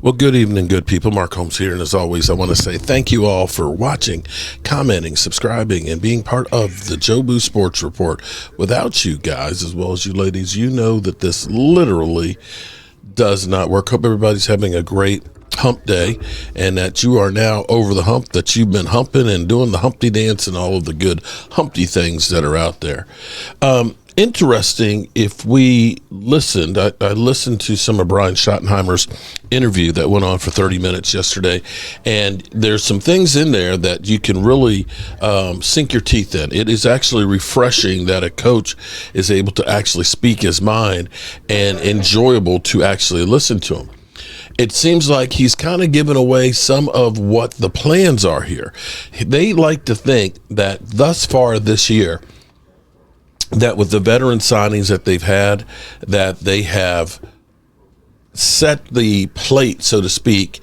Well, good evening, good people. Mark Holmes here, and as always, I want to say thank you all for watching, commenting, subscribing, and being part of the Joe Boo Sports Report. Without you guys, as well as you ladies, you know that this literally does not work. Hope everybody's having a great hump day and that you are now over the hump, that you've been humping and doing the Humpty dance and all of the good Humpty things that are out there. Interesting, if we listened, I listened to some of Brian Schottenheimer's interview that went on for 30 minutes yesterday, and there's some things in there that you can really sink your teeth in. It is actually refreshing that a coach is able to actually speak his mind and enjoyable to actually listen to him. It seems like he's kind of given away some of what the plans are here. They like to think that thus far this year, that with the veteran signings that they've had, that they have set the plate, so to speak,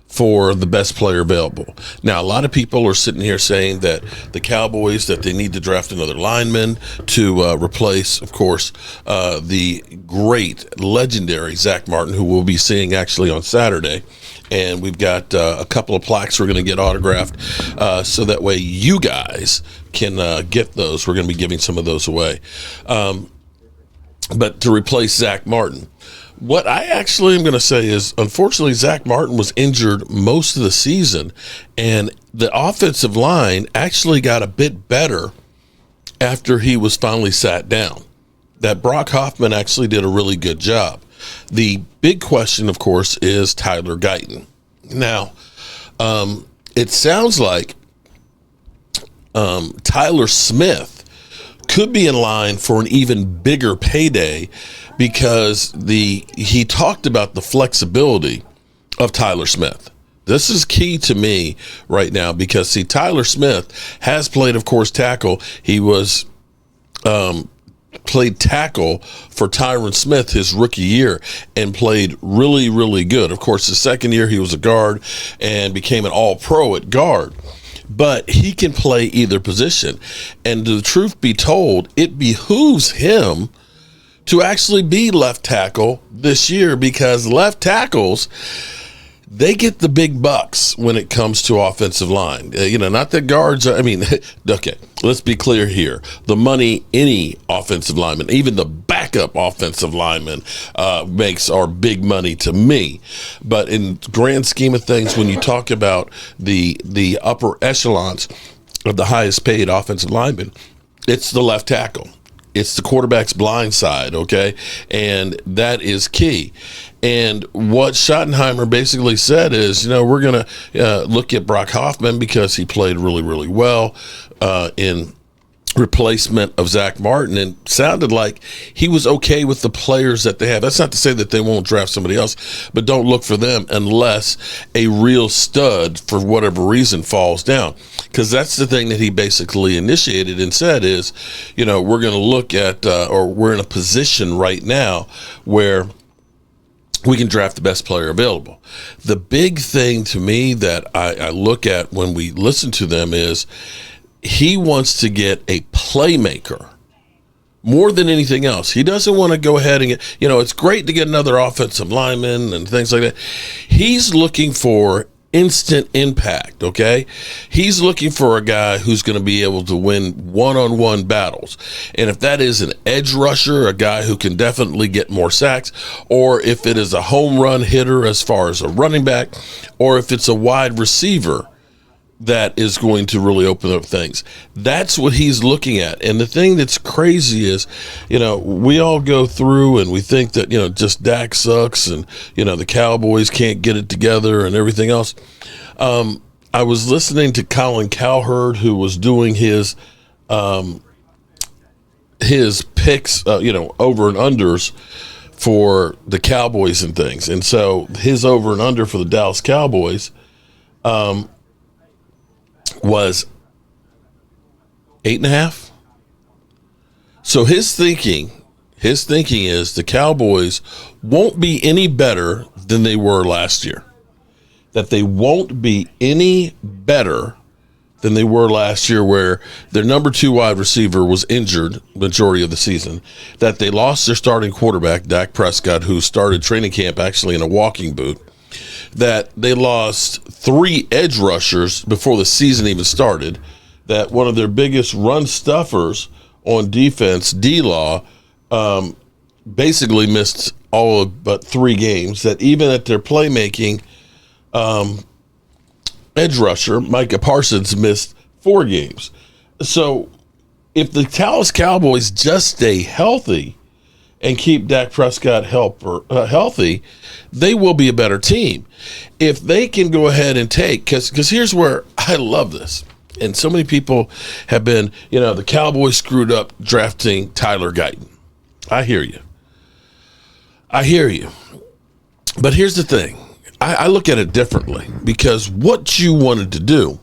for the best player available. Now, a lot of people are sitting here saying that the Cowboys, that they need to draft another lineman to replace, of course, the great, legendary Zach Martin, who we'll be seeing actually on Saturday. And we've got a couple of plaques we're going to get autographed so that way you guys can get those. We're going to be giving some of those away. But to replace Zach Martin, what I actually am going to say is, unfortunately, Zach Martin was injured most of the season, and the offensive line actually got a bit better after he was finally sat down. That Brock Hoffman actually did a really good job. The big question, of course, is Tyler Guyton. Now, it sounds like Tyler Smith could be in line for an even bigger payday because he talked about the flexibility of Tyler Smith. This is key to me right now because, see, Tyler Smith has played, of course, tackle. He was played tackle for Tyron Smith his rookie year and played really, really good. Of course, his second year he was a guard and became an all-pro at guard. But he can play either position. And the truth be told, it behooves him to actually be left tackle this year because left tackles, they get the big bucks when it comes to offensive line. Not that guards are, okay, let's be clear here. The money any offensive lineman, even the backup offensive lineman, makes are big money to me. But in grand scheme of things, when you talk about the upper echelons of the highest paid offensive lineman, it's the left tackle. It's the quarterback's blind side, okay? And that is key. And what Schottenheimer basically said is, we're going to look at Brock Hoffman because he played really, really well in replacement of Zach Martin, and sounded like he was okay with the players that they have. That's not to say that they won't draft somebody else, but don't look for them unless a real stud, for whatever reason, falls down. Because that's the thing that he basically initiated and said is, we're going to look at, or we're in a position right now where we can draft the best player available. The big thing to me that I look at when we listen to them is he wants to get a playmaker more than anything else. He doesn't want to go ahead and get, it's great to get another offensive lineman and things like that. He's looking for instant impact, okay? He's looking for a guy who's going to be able to win one-on-one battles. And if that is an edge rusher, a guy who can definitely get more sacks, or if it is a home run hitter as far as a running back, or if it's a wide receiver that is going to really open up things. That's what he's looking at. And the thing that's crazy is, we all go through and we think that, just Dak sucks and, the Cowboys can't get it together and everything else. I was listening to Colin Cowherd, who was doing his picks, over and unders for the Cowboys and things. And so his over and under for the Dallas Cowboys, was 8.5. So his thinking is the Cowboys won't be any better than they were last year. That they won't be any better than they were last year, where their number 2 wide receiver was injured majority of the season, that they lost their starting quarterback, Dak Prescott, who started training camp actually in a walking boot, that they lost 3 edge rushers before the season even started, that one of their biggest run stuffers on defense, D-Law, basically missed all of but 3 games, that even at their playmaking edge rusher, Micah Parsons, missed 4 games. So if the Dallas Cowboys just stay healthy and keep Dak Prescott healthy, they will be a better team. If they can go ahead and take, because here's where I love this, and so many people have been, the Cowboys screwed up drafting Tyler Guyton. I hear you. But here's the thing. I look at it differently, because what you wanted to do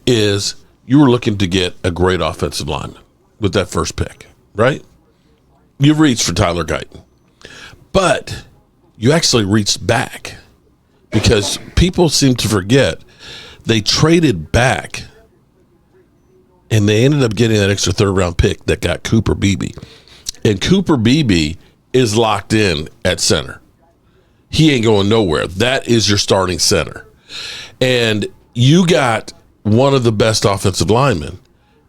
is you were looking to get a great offensive lineman with that first pick, right? You reached for Tyler Guyton. But you actually reached back, because people seem to forget they traded back and they ended up getting that extra 3rd-round pick that got Cooper Beebe. And Cooper Beebe is locked in at center. He ain't going nowhere. That is your starting center. And you got one of the best offensive linemen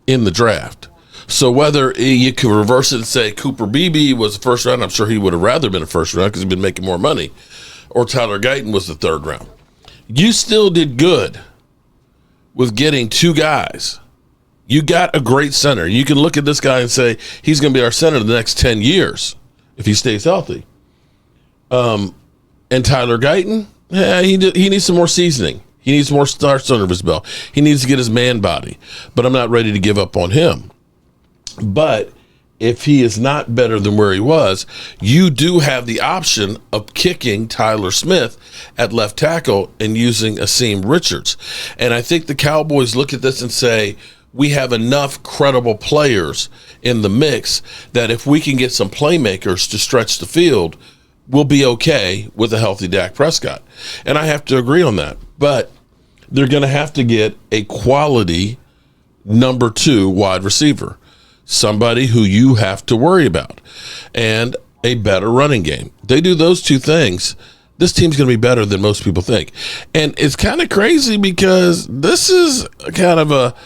in the draft. So whether you could reverse it and say Cooper Beebe was the 1st round, I'm sure he would have rather been a 1st round because he'd been making more money, or Tyler Guyton was the 3rd round. You still did good with getting 2 guys. You got a great center. You can look at this guy and say he's going to be our center the next 10 years if he stays healthy. And Tyler Guyton, he needs some more seasoning. He needs more starts under his belt. He needs to get his man body. But I'm not ready to give up on him. But if he is not better than where he was, you do have the option of kicking Tyler Smith at left tackle and using Akeem Richards. And I think the Cowboys look at this and say, we have enough credible players in the mix that if we can get some playmakers to stretch the field, we'll be okay with a healthy Dak Prescott. And I have to agree on that. But they're going to have to get a quality number 2 wide receiver, somebody who you have to worry about, and a better running game. They do those 2 things, this team's going to be better than most people think. And it's kind of crazy because this is kind of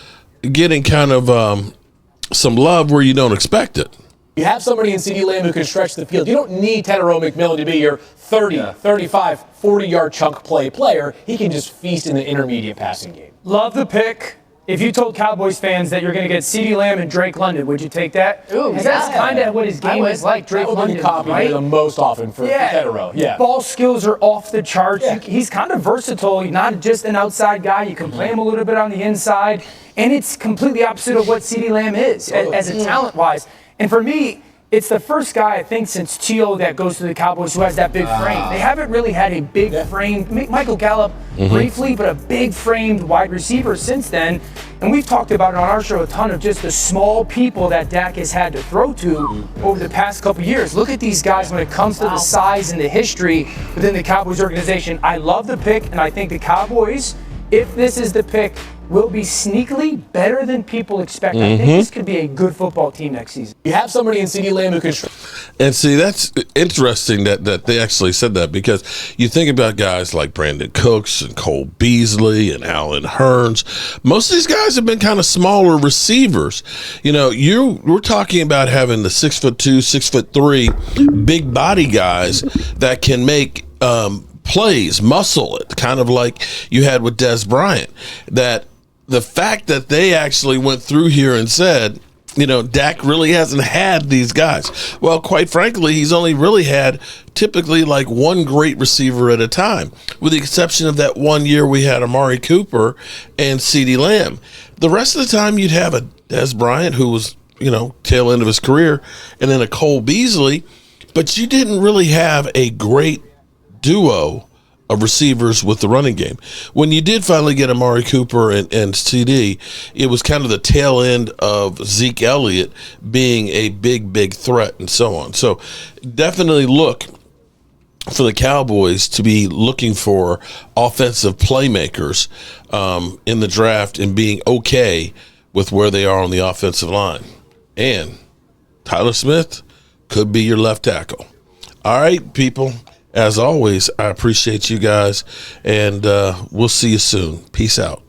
getting some love where you don't expect it. You have somebody in CeeDee Lamb who can stretch the field. You don't need Tannero McMillan to be your 30, 35, 40-yard chunk play player. He can just feast in the intermediate passing game. Love the pick. If you told Cowboys fans that you're going to get CeeDee Lamb and Drake London, would you take that? Ooh, that's kind of what his game is like. Drake London, copied the most often for Tannero. Yeah. Ball skills are off the charts. Yeah. He's kind of versatile. He's not just an outside guy. You can play him a little bit on the inside, and it's completely opposite of what CeeDee Lamb is as a talent-wise. And for me, it's the first guy, I think, since Tio that goes to the Cowboys who has that big frame. They haven't really had a big framed, Michael Gallup briefly, but a big framed wide receiver since then. And we've talked about it on our show a ton of just the small people that Dak has had to throw to over the past couple years. Look at these guys when it comes to the size and the history within the Cowboys organization. I love the pick, and I think the Cowboys, if this is the pick, will be sneakily better than people expect. I think this could be a good football team next season. You have somebody in CeeDee Lamb who can. And see, that's interesting that they actually said that, because you think about guys like Brandon Cooks and Cole Beasley and Allen Hurns. Most of these guys have been kind of smaller receivers. We're talking about having the 6'2", 6'3", big body guys that can make plays, muscle it, kind of like you had with Des Bryant. That the fact that they actually went through here and said, Dak really hasn't had these guys. Well, quite frankly, he's only really had typically like one great receiver at a time, with the exception of that 1 year we had Amari Cooper and CeeDee Lamb. The rest of the time you'd have a Des Bryant who was, tail end of his career, and then a Cole Beasley, but you didn't really have a great duo of receivers with the running game. When you did finally get Amari Cooper and CD, it was kind of the tail end of Zeke Elliott being a big threat and so on. So definitely look for the Cowboys to be looking for offensive playmakers in the draft and being okay with where they are on the offensive line. And Tyler Smith could be your left tackle. All right, people. As always, I appreciate you guys, and we'll see you soon. Peace out.